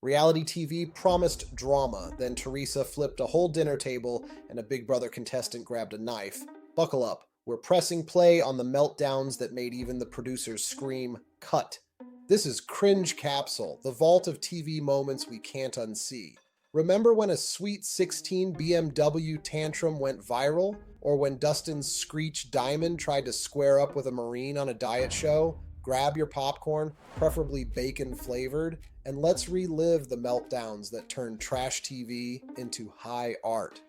Reality TV promised drama, then Theresa flipped a whole dinner table and a Big Brother contestant grabbed a knife. Buckle up, we're pressing play on the meltdowns that made even the producers scream, "Cut." This is Cringe Capsule, the vault of TV moments we can't unsee. Remember when a sweet 16 BMW tantrum went viral? Or when Dustin's Screech diamond tried to square up with a Marine on a diet show? Grab your popcorn, preferably bacon flavored, and let's relive the meltdowns that turned trash TV into high art.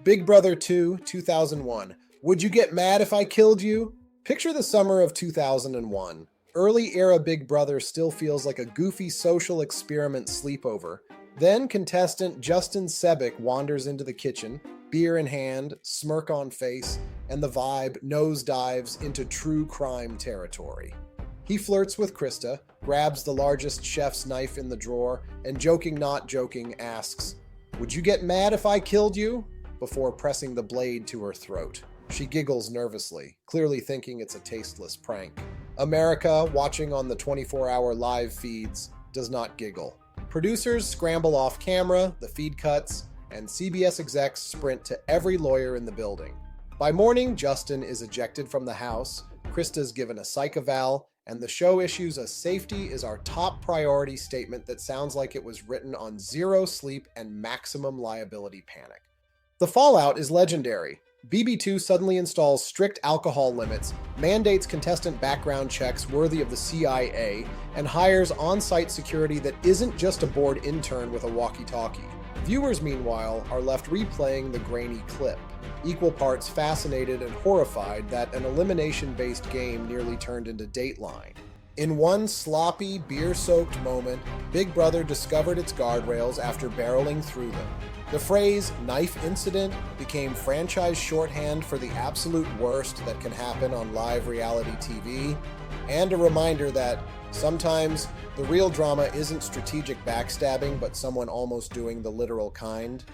Big Brother 2, 2001. Would you get mad if I killed you? Picture the summer of 2001. Early era Big Brother still feels like a goofy social experiment sleepover. Then contestant Justin Sebick wanders into the kitchen, beer in hand, smirk on face, and the vibe nosedives into true crime territory. He flirts with Krista, grabs the largest chef's knife in the drawer, and joking not joking asks, "Would you get mad if I killed you?" before pressing the blade to her throat. She giggles nervously, clearly thinking it's a tasteless prank. America, watching on the 24-hour live feeds, does not giggle. Producers scramble off camera, the feed cuts, and CBS execs sprint to every lawyer in the building. By morning, Justin is ejected from the house, Krista's given a psych eval, and the show issues a "safety is our top priority" statement that sounds like it was written on zero sleep and maximum liability panic. The fallout is legendary. BB2 suddenly installs strict alcohol limits, mandates contestant background checks worthy of the CIA, and hires on-site security that isn't just a bored intern with a walkie-talkie. Viewers, meanwhile, are left replaying the grainy clip, equal parts fascinated and horrified that an elimination-based game nearly turned into Dateline. In one sloppy, beer-soaked moment, Big Brother discovered its guardrails after barreling through them. The phrase "knife incident" became franchise shorthand for the absolute worst that can happen on live reality TV, and a reminder that sometimes the real drama isn't strategic backstabbing, but someone almost doing the literal kind.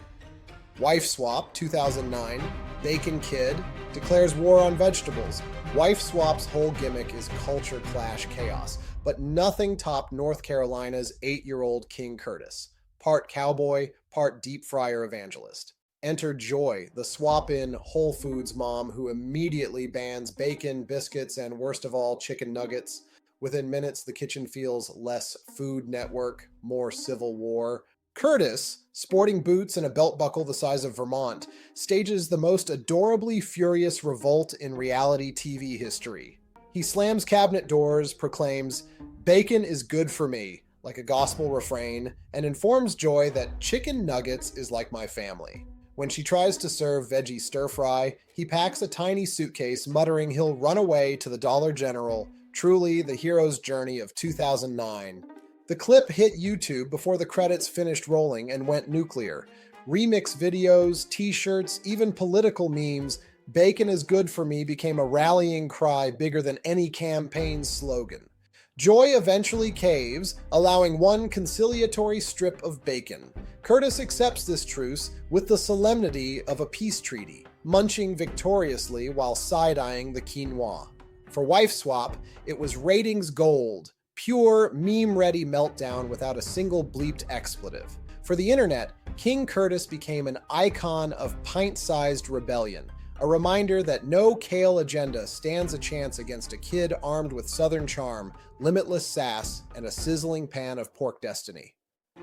Wife Swap, 2009. Bacon Kid declares war on vegetables. Wife Swap's whole gimmick is culture clash chaos, but nothing topped North Carolina's 8-year-old King Curtis. Part cowboy, part deep fryer evangelist. Enter Joy, the swap-in Whole Foods mom who immediately bans bacon, biscuits, and worst of all, chicken nuggets. Within minutes, the kitchen feels less Food Network, more Civil War. Curtis, sporting boots and a belt buckle the size of Vermont, stages the most adorably furious revolt in reality TV history. He slams cabinet doors, proclaims, "Bacon is good for me," like a gospel refrain, and informs Joy that chicken nuggets is like my family. When she tries to serve veggie stir-fry, he packs a tiny suitcase, muttering he'll run away to the Dollar General, truly the hero's journey of 2009. The clip hit YouTube before the credits finished rolling and went nuclear. Remix videos, t-shirts, even political memes, "Bacon is good for me" became a rallying cry bigger than any campaign's slogan. Joy eventually caves, allowing one conciliatory strip of bacon. Curtis accepts this truce with the solemnity of a peace treaty, munching victoriously while side-eyeing the quinoa. For Wife Swap, it was ratings gold, pure, meme-ready meltdown without a single bleeped expletive. For the internet, King Curtis became an icon of pint-sized rebellion, a reminder that no kale agenda stands a chance against a kid armed with southern charm, limitless sass, and a sizzling pan of pork destiny.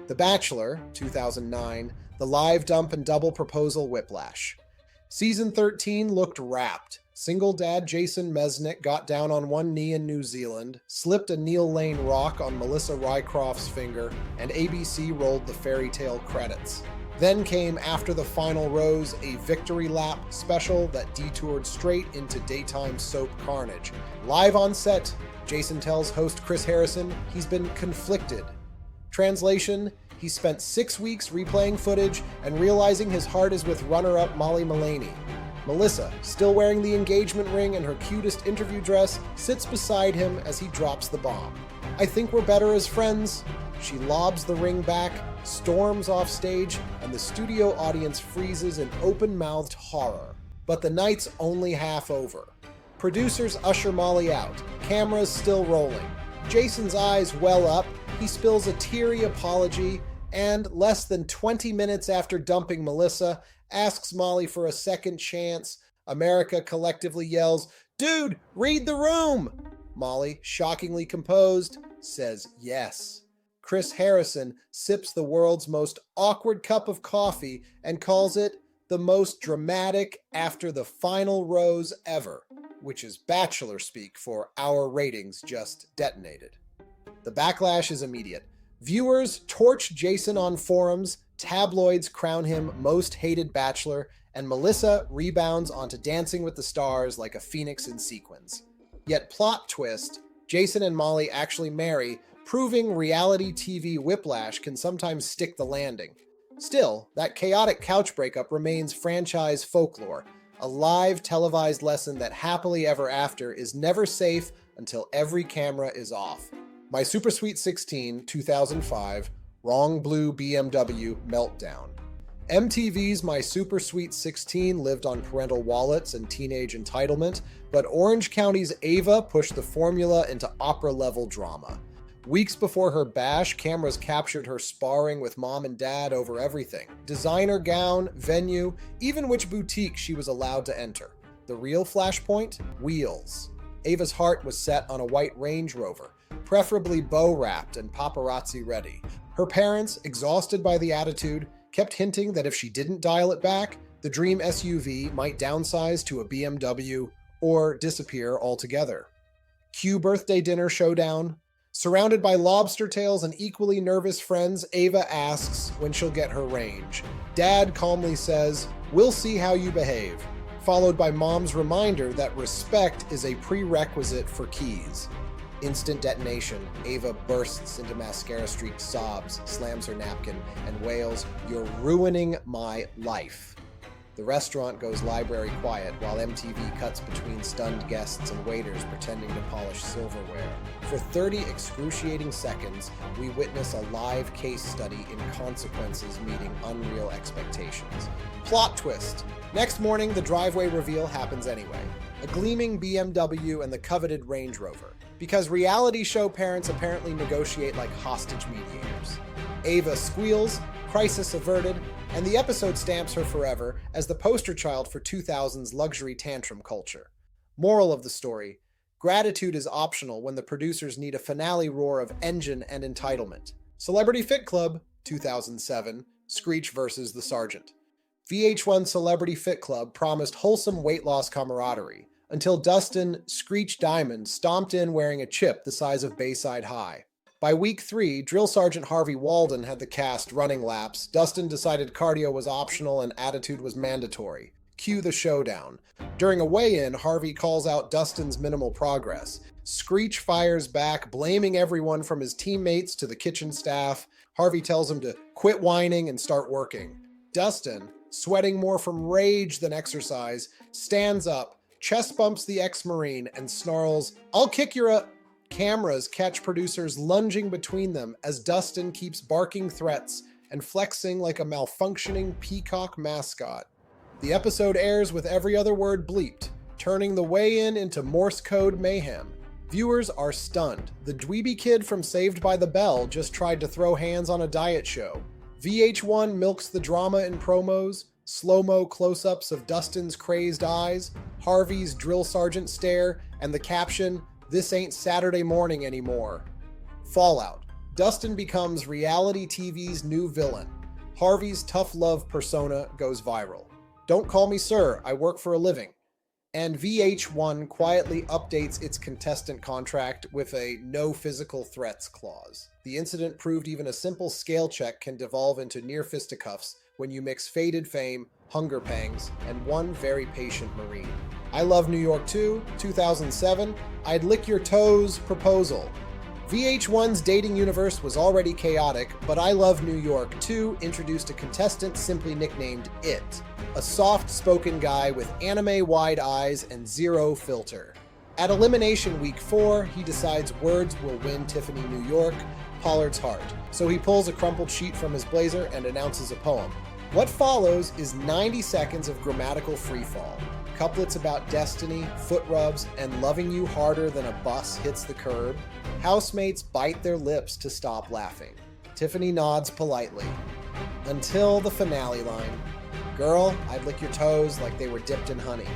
The Bachelor, 2009, the live dump and double proposal whiplash. Season 13 looked wrapped. Single dad Jason Mesnick got down on one knee in New Zealand, slipped a Neil Lane rock on Melissa Rycroft's finger, and ABC rolled the fairy tale credits. Then came After the Final Rose, a victory lap special that detoured straight into daytime soap carnage. Live on set, Jason tells host Chris Harrison he's been conflicted. Translation, he spent 6 weeks replaying footage and realizing his heart is with runner-up Molly Mullaney. Melissa, still wearing the engagement ring and her cutest interview dress, sits beside him as he drops the bomb. "I think we're better as friends." She lobs the ring back, storms off stage, and the studio audience freezes in open-mouthed horror. But the night's only half over. Producers usher Molly out, cameras still rolling. Jason's eyes well up, he spills a teary apology, and less than 20 minutes after dumping Melissa, asks Molly for a second chance. America collectively yells, "Dude, read the room!" Molly, shockingly composed, says yes. Chris Harrison sips the world's most awkward cup of coffee and calls it the most dramatic after the final rose ever, which is Bachelor speak for our ratings just detonated. The backlash is immediate. Viewers torch Jason on forums, tabloids crown him most hated Bachelor, and Melissa rebounds onto Dancing with the Stars like a phoenix in sequins. Yet plot twist, Jason and Molly actually marry, proving reality TV whiplash can sometimes stick the landing. Still, that chaotic couch breakup remains franchise folklore, a live televised lesson that happily ever after is never safe until every camera is off. My Super Sweet 16, 2005, Wrong Blue BMW Meltdown. MTV's My Super Sweet 16 lived on parental wallets and teenage entitlement, but Orange County's Ava pushed the formula into opera-level drama. Weeks before her bash, cameras captured her sparring with mom and dad over everything. Designer gown, venue, even which boutique she was allowed to enter. The real flashpoint? Wheels. Ava's heart was set on a white Range Rover, preferably bow-wrapped and paparazzi-ready. Her parents, exhausted by the attitude, kept hinting that if she didn't dial it back, the dream SUV might downsize to a BMW or disappear altogether. Cue birthday dinner showdown. Surrounded by lobster tails and equally nervous friends, Ava asks when she'll get her range. Dad calmly says, "We'll see how you behave," followed by mom's reminder that respect is a prerequisite for keys. Instant detonation, Ava bursts into mascara-streaked sobs, slams her napkin, and wails, "You're ruining my life." The restaurant goes library quiet while MTV cuts between stunned guests and waiters pretending to polish silverware. For 30 excruciating seconds, we witness a live case study in consequences meeting unreal expectations. Plot twist. Next morning, the driveway reveal happens anyway. A gleaming BMW and the coveted Range Rover. Because reality show parents apparently negotiate like hostage mediators. Ava squeals, crisis averted, and the episode stamps her forever as the poster child for 2000's luxury tantrum culture. Moral of the story: gratitude is optional when the producers need a finale roar of engine and entitlement. Celebrity Fit Club, 2007, Screech versus the Sergeant. VH1 Celebrity Fit Club promised wholesome weight loss camaraderie, until Dustin Screech Diamond stomped in wearing a chip the size of Bayside High. By week 3, Drill Sergeant Harvey Walden had the cast running laps. Dustin decided cardio was optional and attitude was mandatory. Cue the showdown. During a weigh-in, Harvey calls out Dustin's minimal progress. Screech fires back, blaming everyone from his teammates to the kitchen staff. Harvey tells him to quit whining and start working. Dustin, sweating more from rage than exercise, stands up, chest bumps the ex-Marine, and snarls, "I'll kick your Cameras catch producers lunging between them as Dustin keeps barking threats and flexing like a malfunctioning peacock mascot. The episode airs with every other word bleeped, turning the weigh-in into Morse code mayhem. Viewers are stunned. The dweeby kid from Saved by the Bell just tried to throw hands on a diet show. VH1 milks the drama in promos, slow-mo close-ups of Dustin's crazed eyes, Harvey's drill sergeant stare, and the caption, "This ain't Saturday morning anymore." Fallout. Dustin becomes reality TV's new villain. Harvey's tough love persona goes viral. "Don't call me sir, I work for a living." And VH1 quietly updates its contestant contract with a no physical threats clause. The incident proved even a simple scale check can devolve into near fisticuffs when you mix faded fame, hunger pangs, and one very patient Marine. I Love New York 2, 2007, I'd Lick Your Toes proposal. VH1's dating universe was already chaotic, but I Love New York 2 introduced a contestant simply nicknamed It, a soft-spoken guy with anime-wide eyes and zero filter. At Elimination Week 4, he decides words will win Tiffany New York, Pollard's heart, so he pulls a crumpled sheet from his blazer and announces a poem. What follows is 90 seconds of grammatical freefall. Couplets about destiny, foot rubs, and loving you harder than a bus hits the curb. Housemates bite their lips to stop laughing. Tiffany nods politely. Until the finale line. Girl, I'd lick your toes like they were dipped in honey.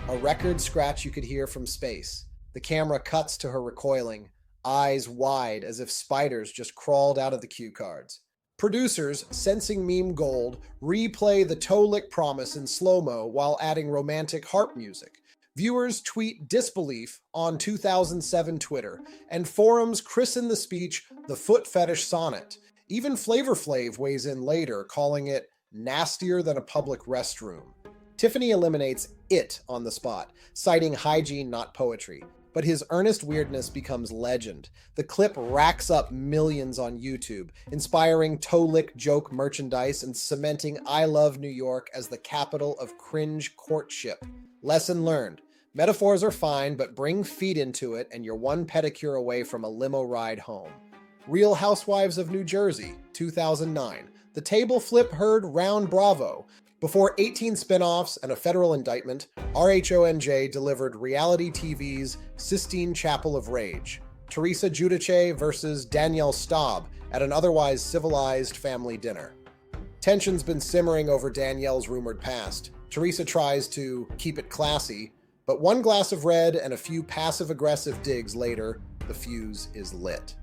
A record scratch you could hear from space. The camera cuts to her recoiling, eyes wide as if spiders just crawled out of the cue cards. Producers, sensing meme gold, replay the toe lick promise in slow-mo while adding romantic harp music. Viewers tweet disbelief on 2007 Twitter, and forums christen the speech the foot fetish sonnet. Even Flavor Flav weighs in later, calling it nastier than a public restroom. Tiffany eliminates it on the spot, citing hygiene, not poetry. But his earnest weirdness becomes legend. The clip racks up millions on YouTube, inspiring toe lick joke merchandise and cementing I Love New York as the capital of cringe courtship. Lesson learned. Metaphors are fine, but bring feet into it and you're one pedicure away from a limo ride home. Real Housewives of New Jersey, 2009. The table flip heard round bravo. Before 18 spin-offs and a federal indictment, RHONJ delivered reality TV's Sistine Chapel of Rage. Theresa Giudice versus Danielle Staub at an otherwise civilized family dinner. Tension's been simmering over Danielle's rumored past. Theresa tries to keep it classy, but one glass of red and a few passive-aggressive digs later, the fuse is lit.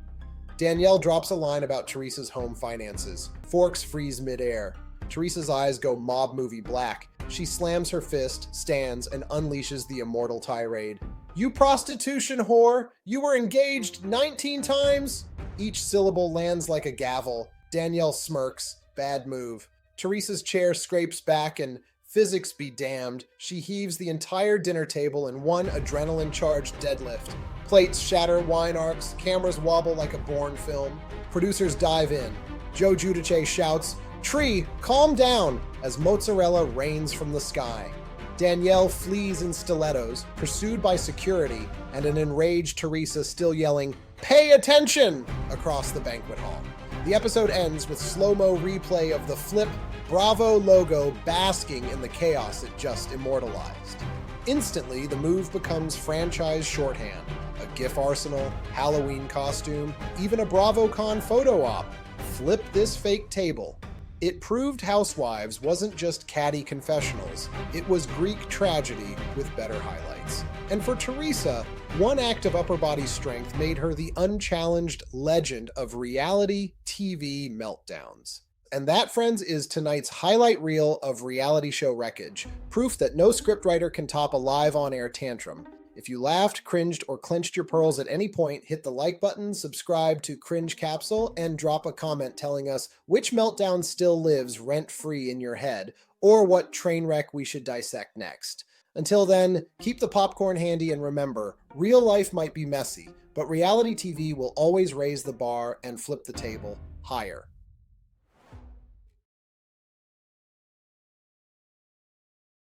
Danielle drops a line about Theresa's home finances. Forks freeze midair. Theresa's eyes go mob movie black. She slams her fist, stands, and unleashes the immortal tirade. You prostitution whore! You were engaged 19 times! Each syllable lands like a gavel. Danielle smirks. Bad move. Theresa's chair scrapes back and, physics be damned, she heaves the entire dinner table in one adrenaline-charged deadlift. Plates shatter wine arcs, cameras wobble like a Bourne film. Producers dive in. Joe Giudice shouts, "Tree, calm down," as mozzarella rains from the sky. Danielle flees in stilettos, pursued by security, and an enraged Theresa still yelling, "Pay attention!" across the banquet hall. The episode ends with slow-mo replay of the Flip Bravo logo basking in the chaos it just immortalized. Instantly, the move becomes franchise shorthand. A GIF arsenal, Halloween costume, even a BravoCon photo op. Flip this fake table. It proved Housewives wasn't just catty confessionals, it was Greek tragedy with better highlights. And for Theresa, one act of upper body strength made her the unchallenged legend of reality TV meltdowns. And that, friends, is tonight's highlight reel of reality show wreckage, proof that no scriptwriter can top a live on-air tantrum. If you laughed, cringed, or clenched your pearls at any point, hit the like button, subscribe to Cringe Capsule, and drop a comment telling us which meltdown still lives rent-free in your head, or what train wreck we should dissect next. Until then, keep the popcorn handy and remember, real life might be messy, but reality TV will always raise the bar and flip the table higher.